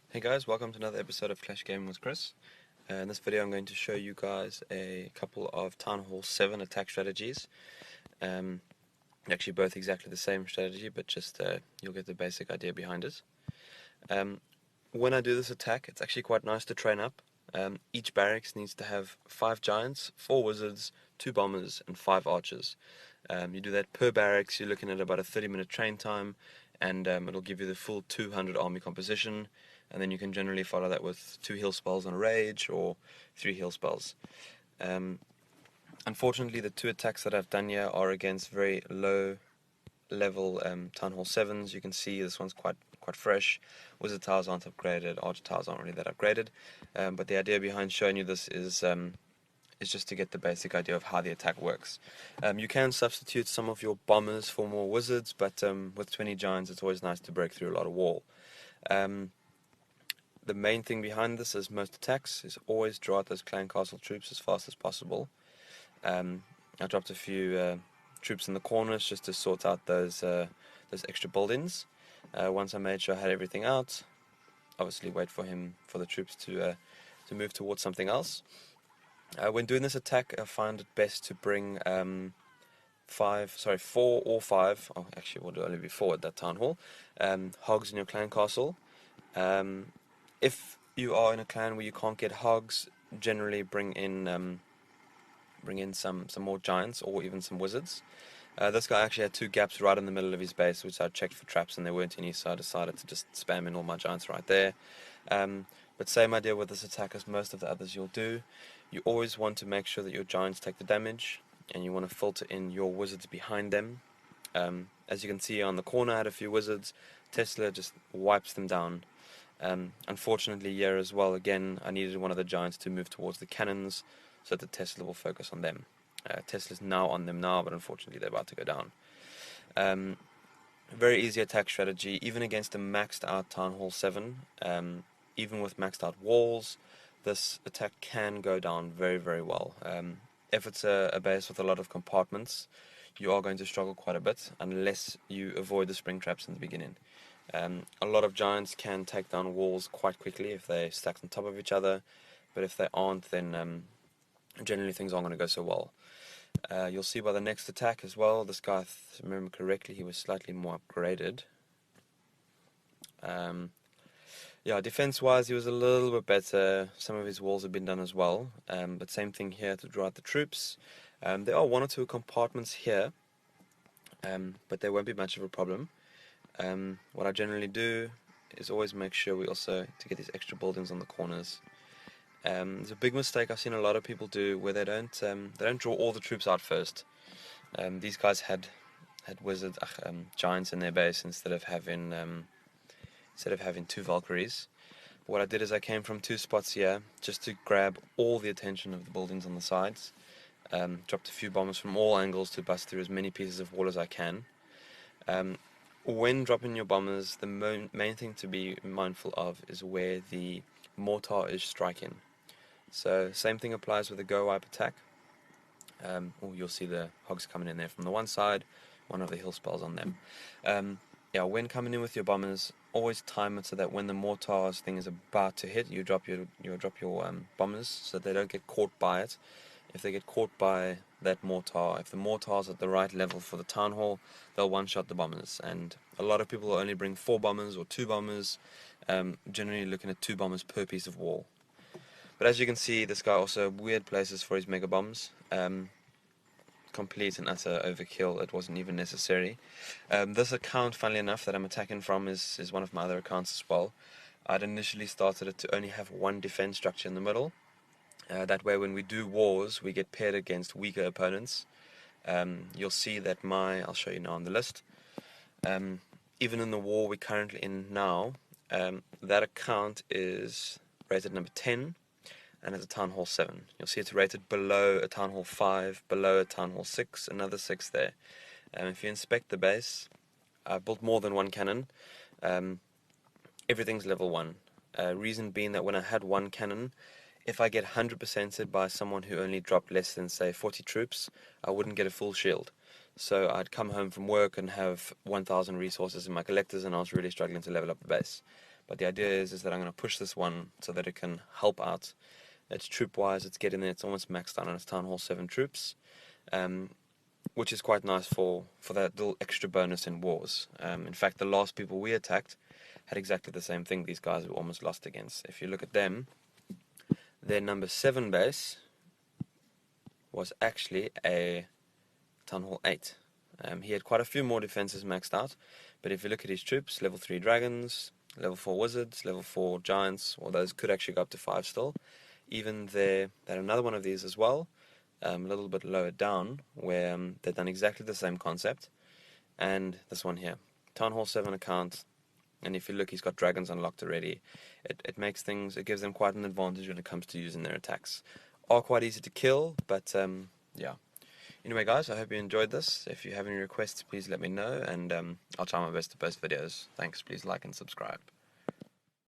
Hey guys, welcome to another episode of Clash Gaming with Chris. In this video I'm going to show you guys a couple of Town Hall 7 attack strategies. Um, Actually both exactly the same strategy, but just you'll get the basic idea behind it. When I do this attack, it's actually quite nice to train up. Each barracks needs to have 5 giants, 4 wizards, 2 bombers and 5 archers. You do that per barracks, you're looking at about a 30-minute train time, and it'll give you the full 200 army composition, and then you can generally follow that with 2 heal spells on a rage or 3 heal spells. Um, Unfortunately, the 2 attacks that I've done here are against very low level Town Hall 7s. You can see this one's quite fresh. Wizard towers aren't upgraded, archer towers aren't really that upgraded, but the idea behind showing you this is just to get the basic idea of how the attack works. You can substitute some of your bombers for more wizards, but with 20 giants it's always nice to break through a lot of wall. Um, the main thing behind this is most attacks is always draw out those clan castle troops as fast as possible. I dropped a few troops in the corners just to sort out those extra buildings. Once I made sure I had everything out, obviously wait for the troops to move towards something else. When doing this attack, I find it best to bring 4 or 5. Oh, actually, it would only be 4 at that town hall. Hogs in your clan castle. Um, if you are in a clan where you can't get hogs, generally bring in some more giants or even some wizards. This guy actually had 2 gaps right in the middle of his base, which I checked for traps and there weren't any, so I decided to just spam in all my giants right there. But same idea with this attack as most of the others you'll do. You always want to make sure that your giants take the damage, and you want to filter in your wizards behind them. As you can see on the corner, I had a few wizards. Tesla just wipes them down. Unfortunately, here as well, again, I needed one of the giants to move towards the cannons so that the Tesla will focus on them. Tesla's now on them now, but unfortunately they're about to go down. Um, Very easy attack strategy, even against a maxed out Town Hall 7. Even with maxed out walls, this attack can go down very, very well. If it's a base with a lot of compartments, you are going to struggle quite a bit unless you avoid the spring traps in the beginning. A lot of giants can take down walls quite quickly if they stack on top of each other, but if they aren't, then generally things aren't going to go so well. You'll see by the next attack as well, this guy, if I remember correctly, he was slightly more upgraded. Yeah, defense-wise, he was a little bit better. Some of his walls have been done as well, but same thing here to draw out the troops. There are 1 or 2 compartments here, but there won't be much of a problem. What I generally do is always make sure we also to get these extra buildings on the corners. There's a big mistake I've seen a lot of people do where they don't draw all the troops out first. These guys had wizards, giants in their base instead of having 2 Valkyries. But what I did is I came from 2 spots here just to grab all the attention of the buildings on the sides. Dropped a few bombers from all angles to bust through as many pieces of wall as I can. When dropping your bombers, the main thing to be mindful of is where the mortar is striking. So same thing applies with the go wipe attack. You'll see the hogs coming in there from the one side, one of the heal spells on them. Yeah, when coming in with your bombers, always time it so that when the mortar's thing is about to hit, you drop your bombers so they don't get caught by it. If they get caught by that mortar, if the mortar's at the right level for the town hall, they'll one-shot the bombers. And a lot of people will only bring 4 bombers or 2 bombers, generally looking at 2 bombers per piece of wall. But as you can see, this guy also weird places for his mega bombs. Complete and utter overkill. It wasn't even necessary. This account, funnily enough, that I'm attacking from is one of my other accounts as well. I'd initially started it to only have 1 defense structure in the middle. That way when we do wars, we get paired against weaker opponents. You'll see that I'll show you now on the list. Even in the war we're currently in now, that account is rated number 10 and it's a Town Hall 7. You'll see it's rated below a Town Hall 5, below a Town Hall 6, another 6 there. If you inspect the base, I built more than 1 cannon. Everything's level 1. Reason being that when I had 1 cannon, if I get 100%ed by someone who only dropped less than, say, 40 troops, I wouldn't get a full shield. So I'd come home from work and have 1,000 resources in my collectors, and I was really struggling to level up the base. But the idea is that I'm going to push this one so that it can help out. It's troop-wise, it's getting there, it's almost maxed out on its Town Hall 7 troops, which is quite nice for that little extra bonus in wars. In fact, the last people we attacked had exactly the same thing these guys were almost lost against. If you look at them, their number 7 base was actually a Town Hall 8. He had quite a few more defenses maxed out, but if you look at his troops, level 3 dragons, level 4 wizards, level 4 giants, well, those could actually go up to 5 still. Even there, they had another one of these as well, a little bit lower down, where they've done exactly the same concept. And this one here, Town Hall 7 account, and if you look, he's got dragons unlocked already. It makes things, it gives them quite an advantage when it comes to using their attacks. Are quite easy to kill, but yeah. Anyway guys, I hope you enjoyed this. If you have any requests, please let me know, and I'll try my best to post videos. Thanks, please like and subscribe.